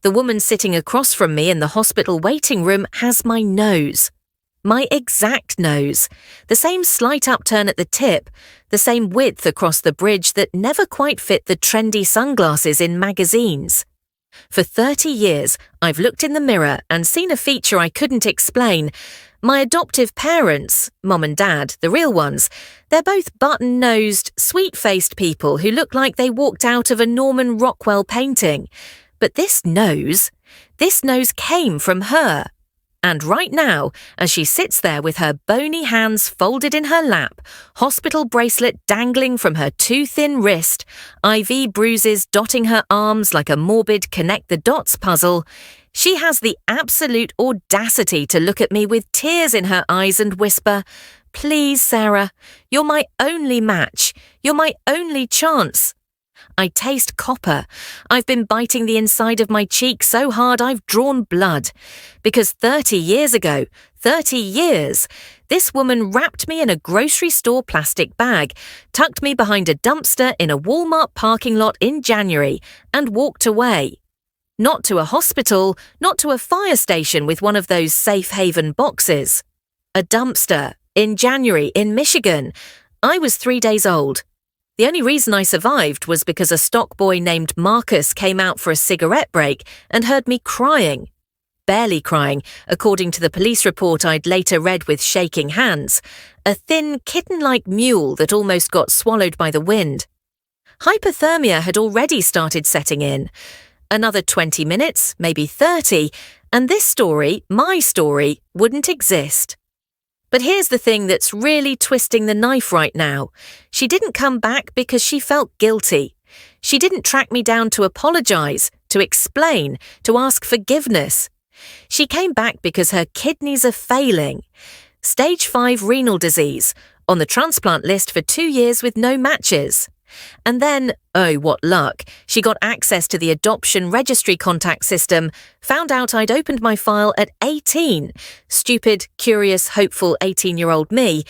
The woman sitting across from me in the hospital waiting room has my nose. My exact nose. The same slight upturn at the tip, the same width across the bridge that never quite fit the trendy sunglasses in magazines. For 30 years, I've looked in the mirror and seen a feature I couldn't explain. My adoptive parents, Mom and Dad, the real ones, they're both button-nosed, sweet-faced people who look like they walked out of a Norman Rockwell painting. But this nose came from her. And right now, as she sits there with her bony hands folded in her lap, hospital bracelet dangling from her too thin wrist, IV bruises dotting her arms like a morbid connect-the-dots puzzle, she has the absolute audacity to look at me with tears in her eyes and whisper, "Please, Sarah, you're my only match. You're my only chance." I taste copper. I've been biting the inside of my cheek so hard I've drawn blood. Because 30 years ago, 30 years, this woman wrapped me in a grocery store plastic bag, tucked me behind a dumpster in a Walmart parking lot in January, and walked away. Not to a hospital, not to a fire station with one of those safe haven boxes. A dumpster, in January, in Michigan. I was 3 days old. The only reason I survived was because a stock boy named Marcus came out for a cigarette break and heard me crying. Barely crying, according to the police report I'd later read with shaking hands. A thin, kitten-like mule that almost got swallowed by the wind. Hypothermia had already started setting in. Another 20 minutes, maybe 30, and this story, my story, wouldn't exist. But here's the thing that's really twisting the knife right now. She didn't come back because she felt guilty. She didn't track me down to apologize, to explain, to ask forgiveness. She came back because her kidneys are failing. Stage 5 renal disease, on the transplant list for 2 years with no matches. And then, oh what luck, she got access to the adoption registry contact system, found out I'd opened my file at 18, stupid, curious, hopeful 18-year-old me,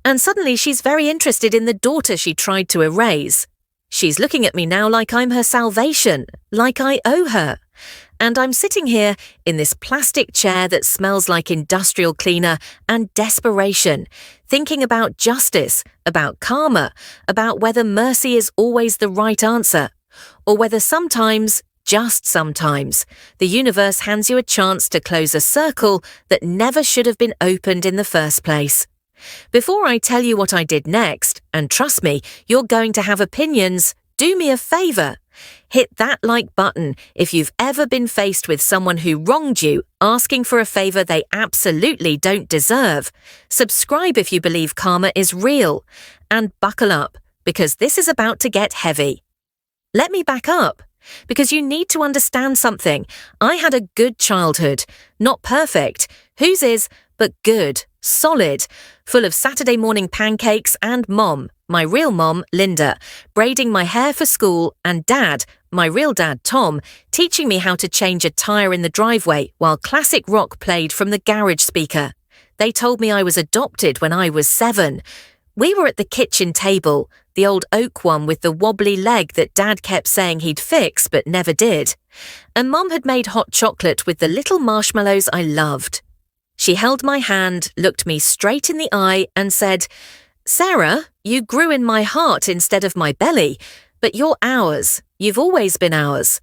and suddenly she's very interested in the daughter she tried to erase. She's looking at me now like I'm her salvation, like I owe her. And I'm sitting here in this plastic chair that smells like industrial cleaner and desperation, thinking about justice, about karma, about whether mercy is always the right answer, or whether sometimes, just sometimes, the universe hands you a chance to close a circle that never should have been opened in the first place. Before I tell you what I did next, and trust me, you're going to have opinions, do me a favor. Hit that like button if you've ever been faced with someone who wronged you, asking for a favor they absolutely don't deserve. Subscribe if you believe karma is real. And buckle up, because this is about to get heavy. Let me back up, because you need to understand something. I had a good childhood. Not perfect. Whose is, but good, solid, full of Saturday morning pancakes and Mom, my real mom, Linda, braiding my hair for school, and Dad, my real dad, Tom, teaching me how to change a tyre in the driveway while classic rock played from the garage speaker. They told me I was adopted when I was 7. We were at the kitchen table, the old oak one with the wobbly leg that Dad kept saying he'd fix but never did. And Mom had made hot chocolate with the little marshmallows I loved. She held my hand, looked me straight in the eye and said, "Sarah, you grew in my heart instead of my belly, but you're ours. You've always been ours."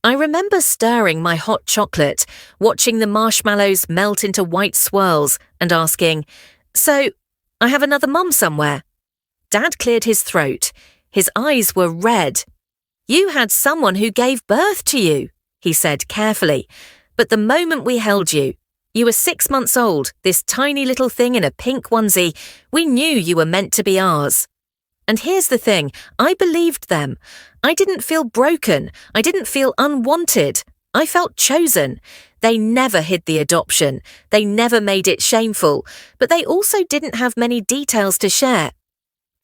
I remember stirring my hot chocolate, watching the marshmallows melt into white swirls and asking, "So, I have another mum somewhere?" Dad cleared his throat. His eyes were red. "You had someone who gave birth to you," he said carefully. "But the moment we held you, you were 6 months old, this tiny little thing in a pink onesie, we knew you were meant to be ours." And here's the thing, I believed them. I didn't feel broken. I didn't feel unwanted. I felt chosen. They never hid the adoption. They never made it shameful. But they also didn't have many details to share.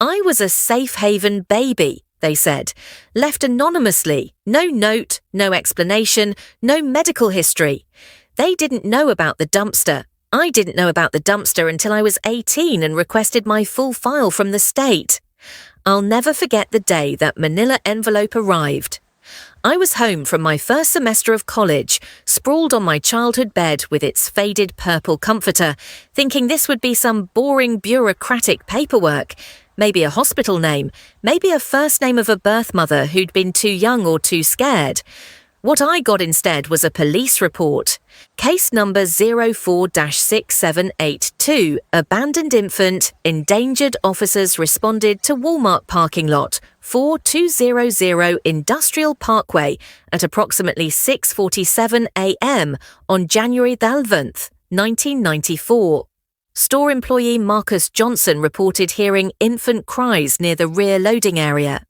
I was a safe haven baby, they said, left anonymously, no note, no explanation, no medical history. They didn't know about the dumpster. I didn't know about the dumpster until I was 18 and requested my full file from the state. I'll never forget the day that manila envelope arrived. I was home from my first semester of college, sprawled on my childhood bed with its faded purple comforter, thinking this would be some boring bureaucratic paperwork, maybe a hospital name, maybe a first name of a birth mother who'd been too young or too scared. What I got instead was a police report. Case number 04-6782, abandoned infant, endangered officers responded to Walmart parking lot, 4200 Industrial Parkway at approximately 6:47 a.m. on January 11th, 1994. Store employee Marcus Johnson reported hearing infant cries near the rear loading area.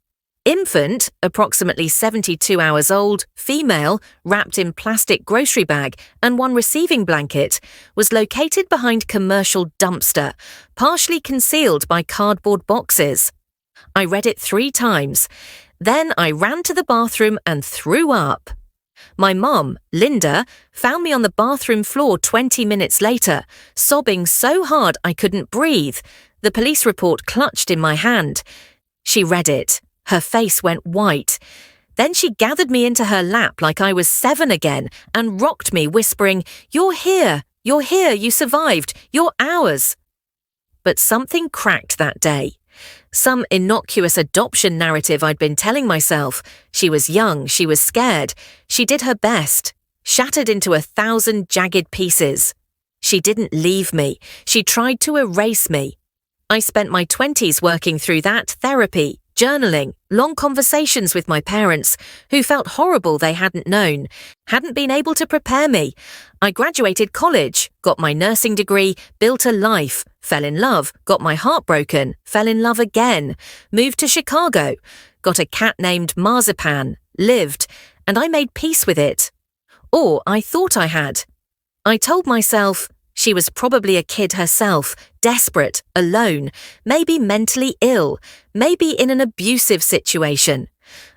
Infant, approximately 72 hours old, female, wrapped in plastic grocery bag and one receiving blanket, was located behind commercial dumpster, partially concealed by cardboard boxes. I read it 3 times. Then I ran to the bathroom and threw up. My mum, Linda, found me on the bathroom floor 20 minutes later, sobbing so hard I couldn't breathe. The police report clutched in my hand. She read it. Her face went white. Then she gathered me into her lap like I was 7 again and rocked me, whispering, "You're here, you survived, you're ours." But something cracked that day. Some innocuous adoption narrative I'd been telling myself. She was young, she was scared. She did her best, shattered into 1,000 jagged pieces. She didn't leave me. She tried to erase me. I spent my 20s working through that, therapy, journaling, long conversations with my parents, who felt horrible they hadn't known, hadn't been able to prepare me. I graduated college, got my nursing degree, built a life, fell in love, got my heart broken, fell in love again, moved to Chicago, got a cat named Marzipan, lived, and I made peace with it. Or I thought I had. I told myself, she was probably a kid herself, desperate, alone, maybe mentally ill, maybe in an abusive situation.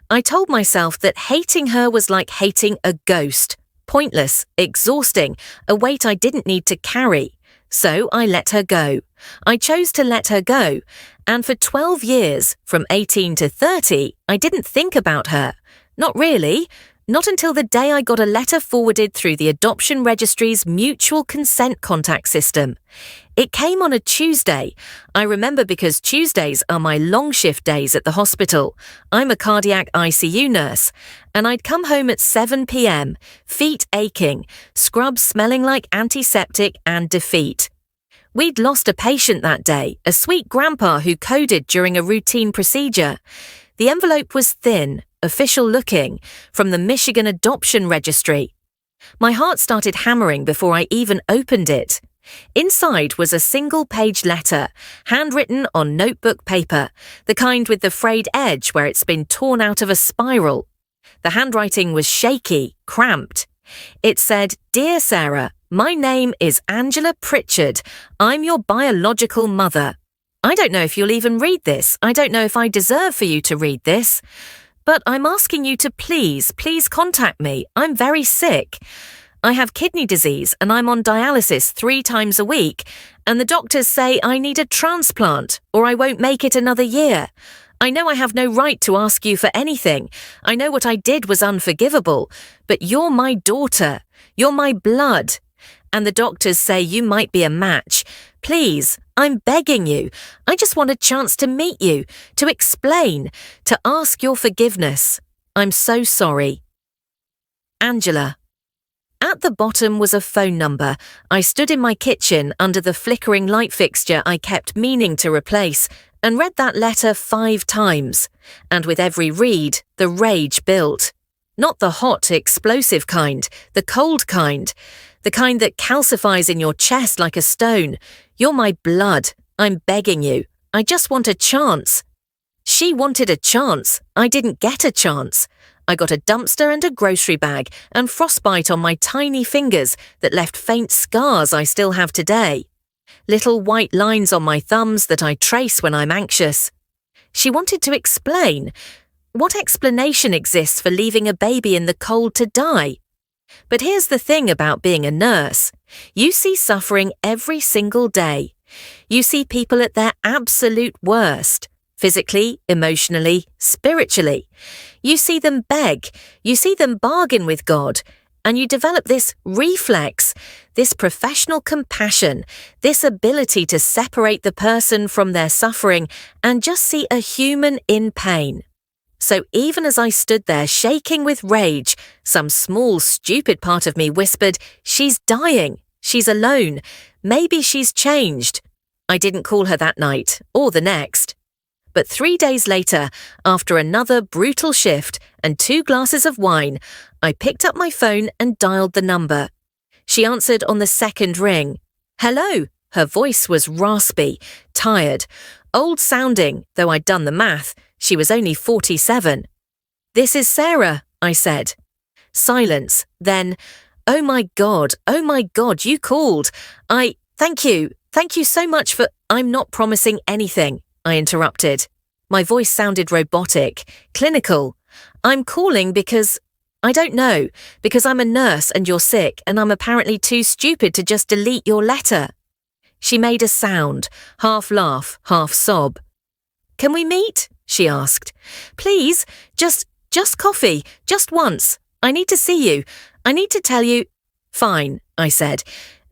I told myself that hating her was like hating a ghost, pointless, exhausting, a weight I didn't need to carry. So I let her go. I chose to let her go. And for 12 years, from 18 to 30, I didn't think about her. Not really. Not until the day I got a letter forwarded through the adoption registry's mutual consent contact system. It came on a Tuesday. I remember because Tuesdays are my long shift days at the hospital. I'm a cardiac ICU nurse, and I'd come home at 7 p.m., feet aching, scrubs smelling like antiseptic and defeat. We'd lost a patient that day, a sweet grandpa who coded during a routine procedure. The envelope was thin, official-looking, from the Michigan Adoption Registry. My heart started hammering before I even opened it. Inside was a single-page letter, handwritten on notebook paper, the kind with the frayed edge where it's been torn out of a spiral. The handwriting was shaky, cramped. It said, "Dear Sarah, my name is Angela Pritchard. I'm your biological mother. I don't know if you'll even read this. I don't know if I deserve for you to read this. But I'm asking you to please contact me. I'm very sick. I have kidney disease and I'm on dialysis 3 times a week, and the doctors say I need a transplant or I won't make it another year. I know I have no right to ask you for anything. I know what I did was unforgivable, but you're my daughter. You're my blood. And the doctors say you might be a match. Please, I'm begging you. I just want a chance to meet you, to explain, to ask your forgiveness. I'm so sorry. Angela." At the bottom was a phone number. I stood in my kitchen under the flickering light fixture I kept meaning to replace and read that letter 5 times. And with every read, the rage built. Not the hot, explosive kind, the cold kind. The kind that calcifies in your chest like a stone. You're my blood. I'm begging you. I just want a chance. She wanted a chance. I didn't get a chance. I got a dumpster and a grocery bag and frostbite on my tiny fingers that left faint scars I still have today. Little white lines on my thumbs that I trace when I'm anxious. She wanted to explain. What explanation exists for leaving a baby in the cold to die? But here's the thing about being a nurse. You see suffering every single day. You see people at their absolute worst. physically, emotionally, spiritually. You see them beg, you see them bargain with God, and you develop this reflex, this professional compassion, this ability to separate the person from their suffering and just see a human in pain. So even as I stood there shaking with rage, some small, stupid part of me whispered, "She's dying. She's alone. Maybe she's changed." I didn't call her that night, or the next. But 3 days later, after another brutal shift and 2 glasses of wine, I picked up my phone and dialed the number. She answered on the second ring. "Hello." Her voice was raspy, tired, old-sounding, though I'd done the math. She was only 47. "This is Sarah," I said. Silence. Then, oh my God, you called. Thank you so much for—" "I'm not promising anything," I interrupted. My voice sounded robotic, clinical. "I'm calling because, I don't know, because I'm a nurse and you're sick and I'm apparently too stupid to just delete your letter." She made a sound, half laugh, half sob. "Can we meet?" she asked. "Please, just coffee, just once. I need to see you. I need to tell you—" "Fine," I said.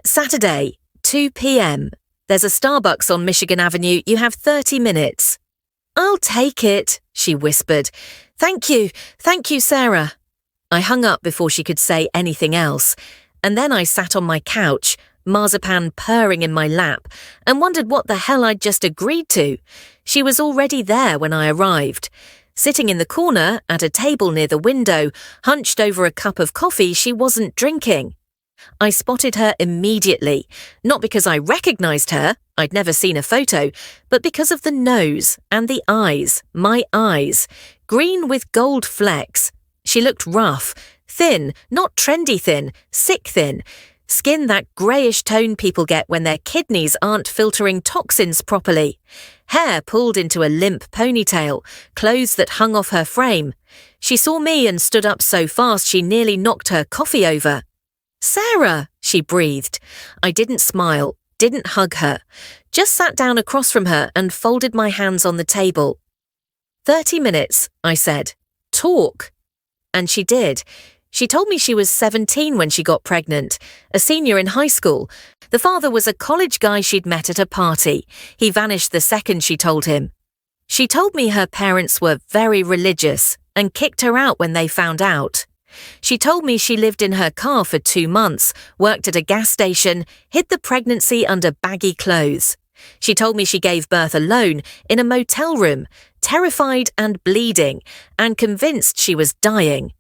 "Saturday, 2 p.m. There's a Starbucks on Michigan Avenue. You have 30 minutes. "I'll take it," she whispered. Thank you, Sarah." I hung up before she could say anything else, and then I sat on my couch, marzipan purring in my lap, and wondered what the hell I'd just agreed to. She was already there when I arrived. Sitting in the corner, at a table near the window, hunched over a cup of coffee she wasn't drinking. I spotted her immediately, not because I recognized her, I'd never seen a photo, but because of the nose and the eyes, my eyes, green with gold flecks. She looked rough, thin, not trendy thin, sick thin, skin that greyish tone people get when their kidneys aren't filtering toxins properly, hair pulled into a limp ponytail, clothes that hung off her frame. She saw me and stood up so fast she nearly knocked her coffee over. "Sarah," she breathed. I didn't smile, didn't hug her, just sat down across from her and folded my hands on the table. 30 minutes, I said. "Talk." And she did. She told me she was 17 when she got pregnant, a senior in high school. The father was a college guy she'd met at a party. He vanished the second she told him. She told me her parents were very religious and kicked her out when they found out. She told me she lived in her car for 2 months, worked at a gas station, hid the pregnancy under baggy clothes. She told me she gave birth alone in a motel room, terrified and bleeding, and convinced she was dying.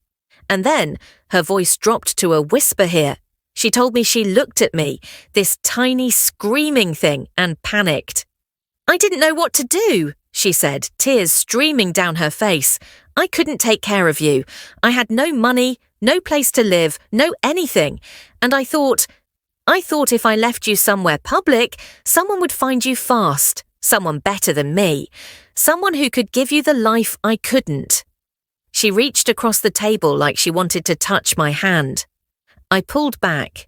And then, her voice dropped to a whisper here. She told me she looked at me, this tiny screaming thing, and panicked. "I didn't know what to do," she said, tears streaming down her face. "I couldn't take care of you. I had no money, no place to live, no anything. And I thought if I left you somewhere public, someone would find you fast, someone better than me, someone who could give you the life I couldn't." She reached across the table like she wanted to touch my hand. I pulled back.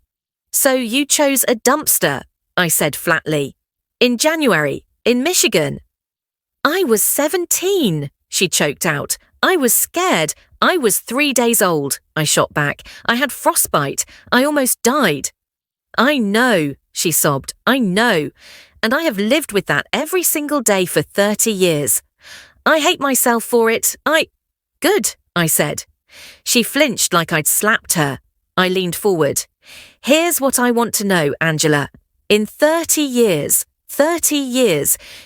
"So you chose a dumpster," I said flatly. "In January, in Michigan." "I was 17, she choked out. "I was scared. I was 3 days old," I shot back. "I had frostbite. I almost died." "I know," she sobbed. "I know. And I have lived with that every single day for 30 years. I hate myself for it. Good, I said. She flinched like I'd slapped her. I leaned forward. "Here's what I want to know, Angela. In 30 years,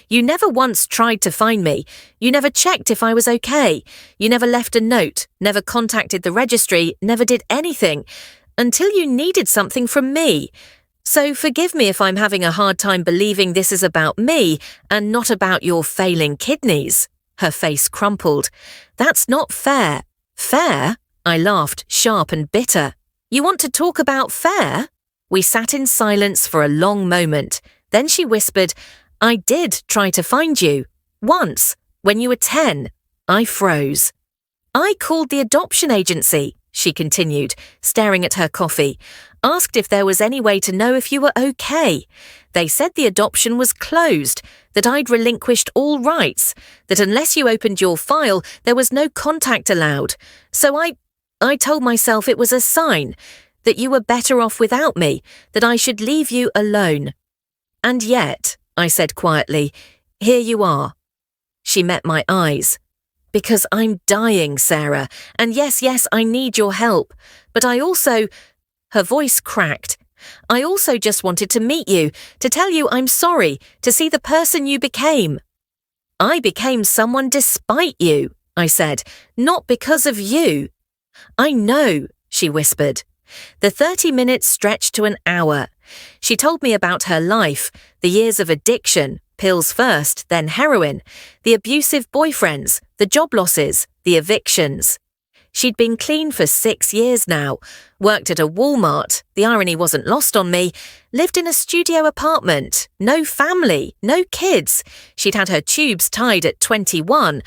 you never once tried to find me. You never checked if I was okay. You never left a note, never contacted the registry, never did anything, until you needed something from me. So forgive me if I'm having a hard time believing this is about me and not about your failing kidneys." Her face crumpled. "That's not fair." "Fair?" I laughed, sharp and bitter. "You want to talk about fair?" We sat in silence for a long moment. Then she whispered, "I did try to find you. Once, when you were 10. I froze. "I called the adoption agency," she continued, staring at her coffee. Asked if there was any way to know if you were okay. They said the adoption was closed, that I'd relinquished all rights, that unless you opened your file, there was no contact allowed. So I told myself it was a sign, that you were better off without me, that I should leave you alone. And yet, I said quietly, here you are. She met my eyes. Because I'm dying, Sarah, and yes, I need your help. But I also... Her voice cracked. I also just wanted to meet you, to tell you I'm sorry, to see the person you became. I became someone despite you, I said, not because of you. I know, she whispered. The 30 minutes stretched to an hour. She told me about her life, the years of addiction, pills first, then heroin, the abusive boyfriends, the job losses, the evictions. She'd been clean for 6 years now, worked at a Walmart, the irony wasn't lost on me, lived in a studio apartment, no family, no kids. She'd had her tubes tied at 21.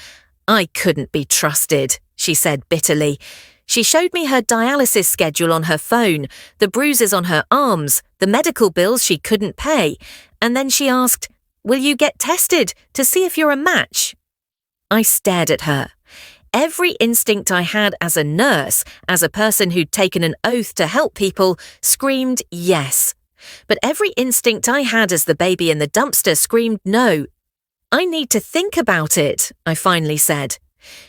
I couldn't be trusted, she said bitterly. She showed me her dialysis schedule on her phone, the bruises on her arms, the medical bills she couldn't pay, and then she asked, "Will you get tested to see if you're a match?" I stared at her. Every instinct I had as a nurse, as a person who'd taken an oath to help people, screamed yes. But every instinct I had as the baby in the dumpster screamed no. I need to think about it, I finally said.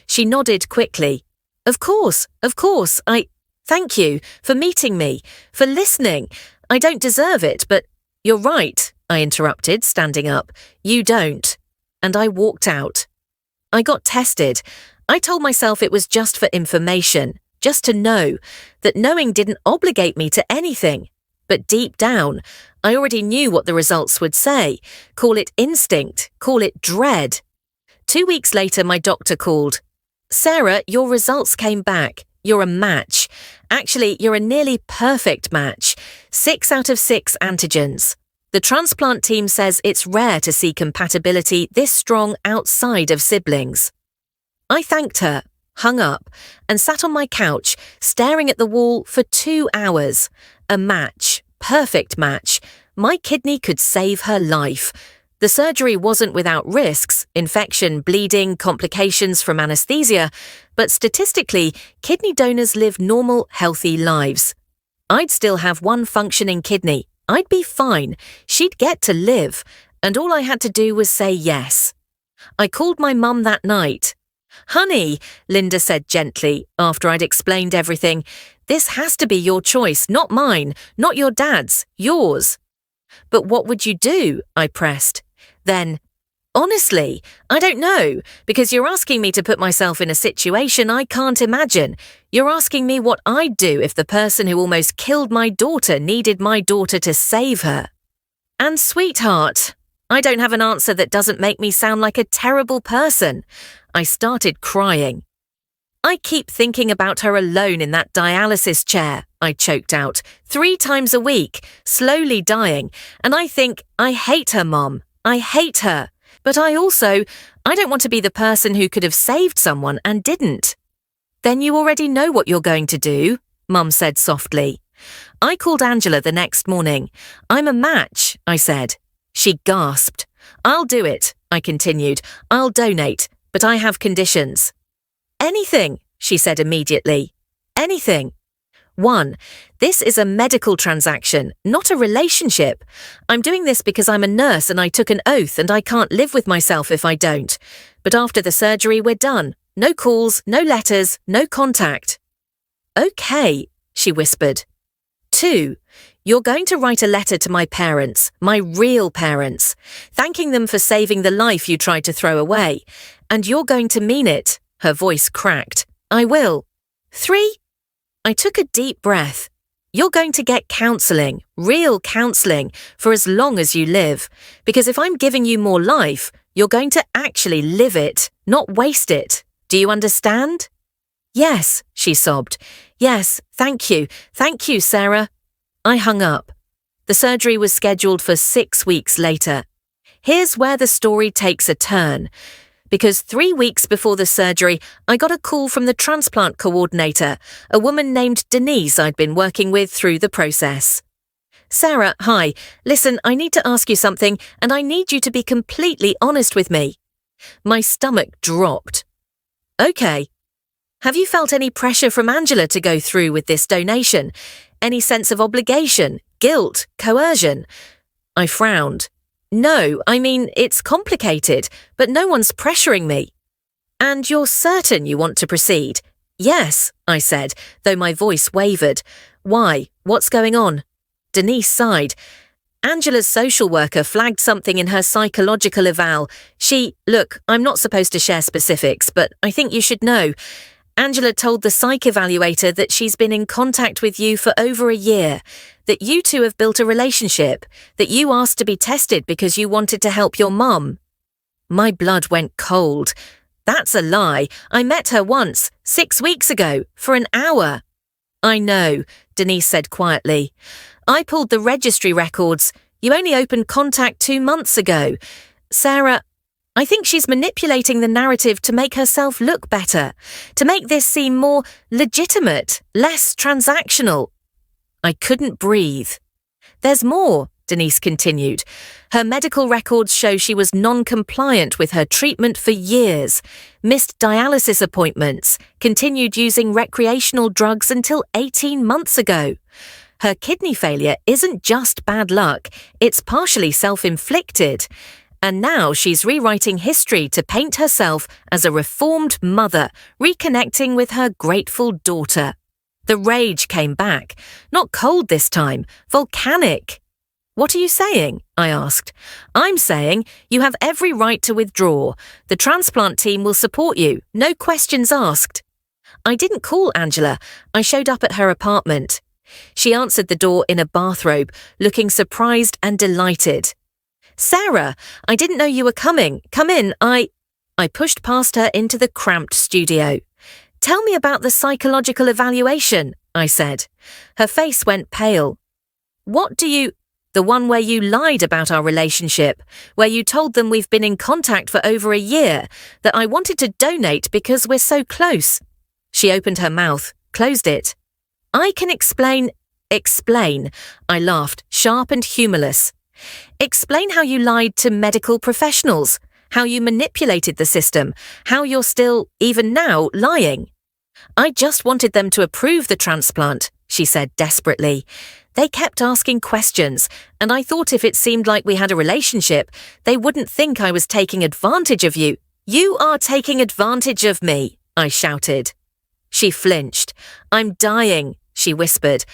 She nodded quickly. Of course, thank you for meeting me, for listening. I don't deserve it, but you're right, I interrupted, standing up. You don't. And I walked out. I got tested. I told myself it was just for information, just to know, that knowing didn't obligate me to anything. But deep down, I already knew what the results would say. Call it instinct, call it dread. 2 weeks later, my doctor called. Sarah, your results came back. You're a match. Actually, you're a nearly perfect match. 6 out of 6 antigens. The transplant team says it's rare to see compatibility this strong outside of siblings. I thanked her, hung up, and sat on my couch, staring at the wall for 2 hours. A match, perfect match. My kidney could save her life. The surgery wasn't without risks, infection, bleeding, complications from anesthesia, but statistically, kidney donors live normal, healthy lives. I'd still have one functioning kidney. I'd be fine. She'd get to live, and all I had to do was say yes. I called my mum that night. Honey, Linda said gently, after I'd explained everything, this has to be your choice, not mine, not your dad's, yours. But what would you do? I pressed. Then, honestly, I don't know, because you're asking me to put myself in a situation I can't imagine. You're asking me what I'd do if the person who almost killed my daughter needed my daughter to save her. And sweetheart, I don't have an answer that doesn't make me sound like a terrible person. I started crying. I keep thinking about her alone in that dialysis chair, I choked out, 3 times a week, slowly dying, and I think, I hate her, Mom. I hate her. But I don't want to be the person who could have saved someone and didn't. Then you already know what you're going to do, Mum said softly. I called Angela the next morning. I'm a match, I said. She gasped. I'll do it, I continued. I'll donate, but I have conditions. Anything, she said immediately. Anything. 1. This is a medical transaction, not a relationship. I'm doing this because I'm a nurse and I took an oath and I can't live with myself if I don't. But after the surgery, we're done. No calls, no letters, no contact. Okay, she whispered. 2. You're going to write a letter to my parents, my real parents, thanking them for saving the life you tried to throw away. And you're going to mean it. Her voice cracked. I will. 3. I took a deep breath. You're going to get counselling, real counselling, for as long as you live. Because if I'm giving you more life, you're going to actually live it, not waste it. Do you understand? Yes, she sobbed. Yes, thank you, Sarah. I hung up. The surgery was scheduled for 6 weeks later. Here's where the story takes a turn. Because 3 weeks before the surgery, I got a call from the transplant coordinator, a woman named Denise I'd been working with through the process. "Sarah, hi. Listen, I need to ask you something, and I need you to be completely honest with me." My stomach dropped. "Okay." "Have you felt any pressure from Angela to go through with this donation? Any sense of obligation, guilt, coercion?" I frowned. "No, I mean, it's complicated, but no one's pressuring me." "And you're certain you want to proceed?" "Yes," I said, though my voice wavered. "Why? What's going on?" Denise sighed. "Angela's social worker flagged something in her psychological eval. Look, I'm not supposed to share specifics, but I think you should know. Angela told the psych evaluator that she's been in contact with you for over a year, that you two have built a relationship, that you asked to be tested because you wanted to help your mum." My blood went cold. "That's a lie. I met her once, 6 weeks ago, for an hour." "I know," Denise said quietly. "I pulled the registry records. You only opened contact 2 months ago. Sarah, I think she's manipulating the narrative to make herself look better, to make this seem more legitimate, less transactional." I couldn't breathe. "There's more," Denise continued. "Her medical records show she was non-compliant with her treatment for years, missed dialysis appointments, continued using recreational drugs until 18 months ago. Her kidney failure isn't just bad luck, it's partially self-inflicted. And now she's rewriting history to paint herself as a reformed mother, reconnecting with her grateful daughter." The rage came back, not cold this time, volcanic. "What are you saying?" I asked. "I'm saying you have every right to withdraw. The transplant team will support you, no questions asked." I didn't call Angela. I showed up at her apartment. She answered the door in a bathrobe, looking surprised and delighted. "Sarah, I didn't know you were coming. Come in, I pushed past her into the cramped studio. "Tell me about the psychological evaluation," I said. Her face went pale. "What do you—" "The one where you lied about our relationship, where you told them we've been in contact for over a year, that I wanted to donate because we're so close." She opened her mouth, closed it. "I can explain—" "Explain," I laughed, sharp and humorless. "Explain how you lied to medical professionals, how you manipulated the system, how you're still, even now, lying." "I just wanted them to approve the transplant," she said desperately. "They kept asking questions, and I thought if it seemed like we had a relationship, they wouldn't think I was taking advantage of you." "You are taking advantage of me," I shouted. She flinched. "I'm dying," she whispered.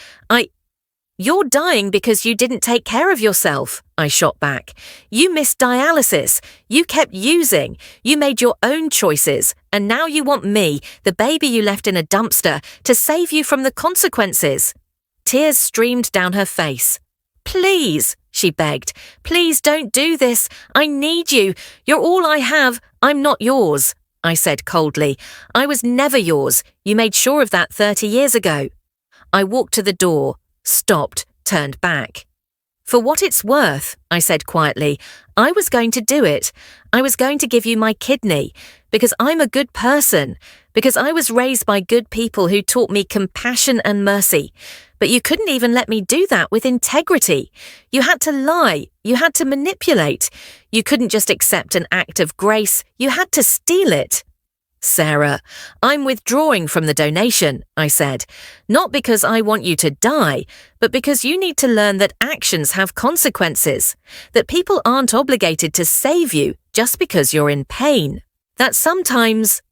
"You're dying because you didn't take care of yourself," I shot back. "You missed dialysis. You kept using. You made your own choices. And now you want me, the baby you left in a dumpster, to save you from the consequences." Tears streamed down her face. "Please," she begged. "Please don't do this. I need you. You're all I have. I'm not yours," I said coldly. "I was never yours. You made sure of that 30 years ago." I walked to the door, stopped, turned back. "For what it's worth," I said quietly, "I was going to do it. I was going to give you my kidney, because I'm a good person, because I was raised by good people who taught me compassion and mercy. But you couldn't even let me do that with integrity. You had to lie. You had to manipulate. You couldn't just accept an act of grace. You had to steal it." "Sarah, I'm withdrawing from the donation," I said. "Not because I want you to die, but because you need to learn that actions have consequences, that people aren't obligated to save you just because you're in pain, that sometimes,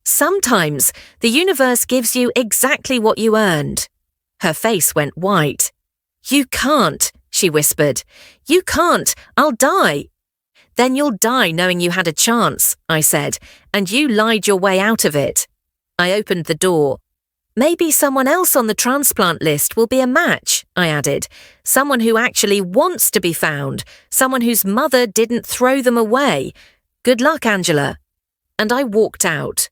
the universe gives you exactly what you earned." Her face went white. "You can't," she whispered. "You can't. I'll die." "Then you'll die knowing you had a chance," I said, "and you lied your way out of it." I opened the door. "Maybe someone else on the transplant list will be a match," I added. "Someone who actually wants to be found, someone whose mother didn't throw them away. Good luck, Angela." And I walked out.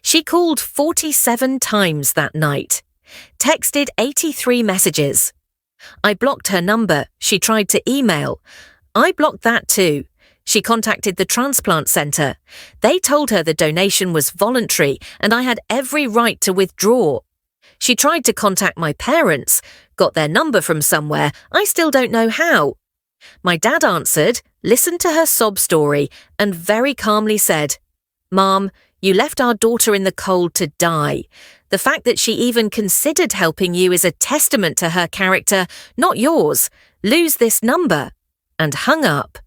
She called 47 times that night, texted 83 messages. I blocked her number. She tried to email. I blocked that too. She contacted the transplant center. They told her the donation was voluntary and I had every right to withdraw. She tried to contact my parents, got their number from somewhere, I still don't know how. My dad answered, listened to her sob story, and very calmly said, "Mom, you left our daughter in the cold to die. The fact that she even considered helping you is a testament to her character, not yours. Lose this number." And hung up.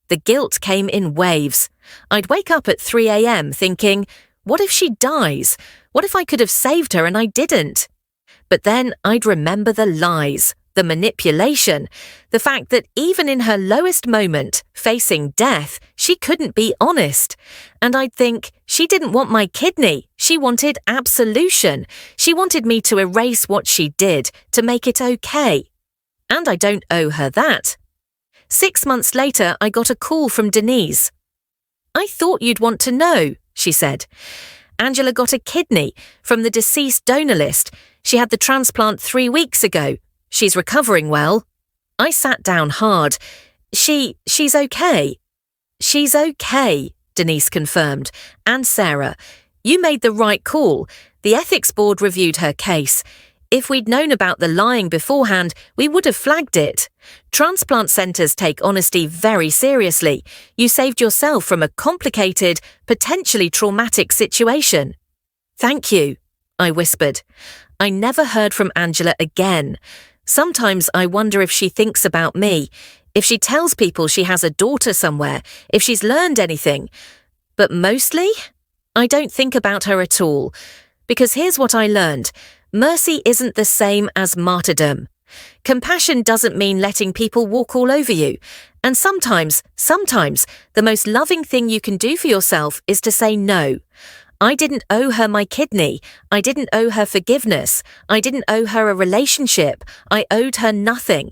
The guilt came in waves. I'd wake up at 3 a.m. thinking, what if she dies? What if I could have saved her and I didn't? But then I'd remember the lies, the manipulation, the fact that even in her lowest moment, facing death, she couldn't be honest. And I'd think, she didn't want my kidney. She wanted absolution. She wanted me to erase what she did, to make it okay. And I don't owe her that. 6 months later, I got a call from Denise. "I thought you'd want to know," she said. "Angela got a kidney from the deceased donor list. She had the transplant 3 weeks ago. She's recovering well." I sat down hard. She's okay." "She's okay," Denise confirmed. "And Sarah, you made the right call. The ethics board reviewed her case. If we'd known about the lying beforehand, we would have flagged it. Transplant centres take honesty very seriously. You saved yourself from a complicated, potentially traumatic situation." "Thank you," I whispered. I never heard from Angela again. Sometimes I wonder if she thinks about me, if she tells people she has a daughter somewhere, if she's learned anything. But mostly, I don't think about her at all. Because here's what I learned. Mercy isn't the same as martyrdom. Compassion doesn't mean letting people walk all over you. And sometimes, the most loving thing you can do for yourself is to say no. I didn't owe her my kidney. I didn't owe her forgiveness. I didn't owe her a relationship. I owed her nothing.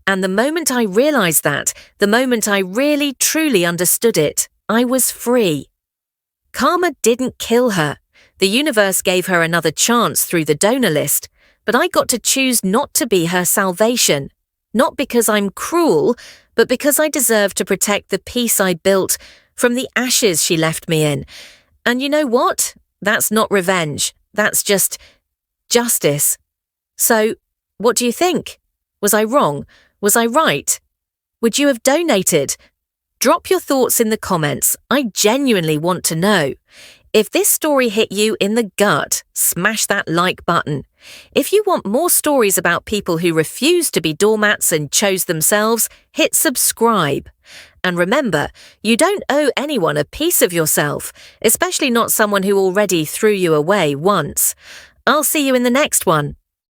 And the moment I realized that, the moment I really, truly understood it, I was free. Karma didn't kill her. The universe gave her another chance through the donor list, but I got to choose not to be her salvation. Not because I'm cruel, but because I deserve to protect the peace I built from the ashes she left me in. And you know what? That's not revenge. That's just justice. So, what do you think? Was I wrong? Was I right? Would you have donated? Drop your thoughts in the comments. I genuinely want to know. If this story hit you in the gut, smash that like button. If you want more stories about people who refused to be doormats and chose themselves, hit subscribe. And remember, you don't owe anyone a piece of yourself, especially not someone who already threw you away once. I'll see you in the next one.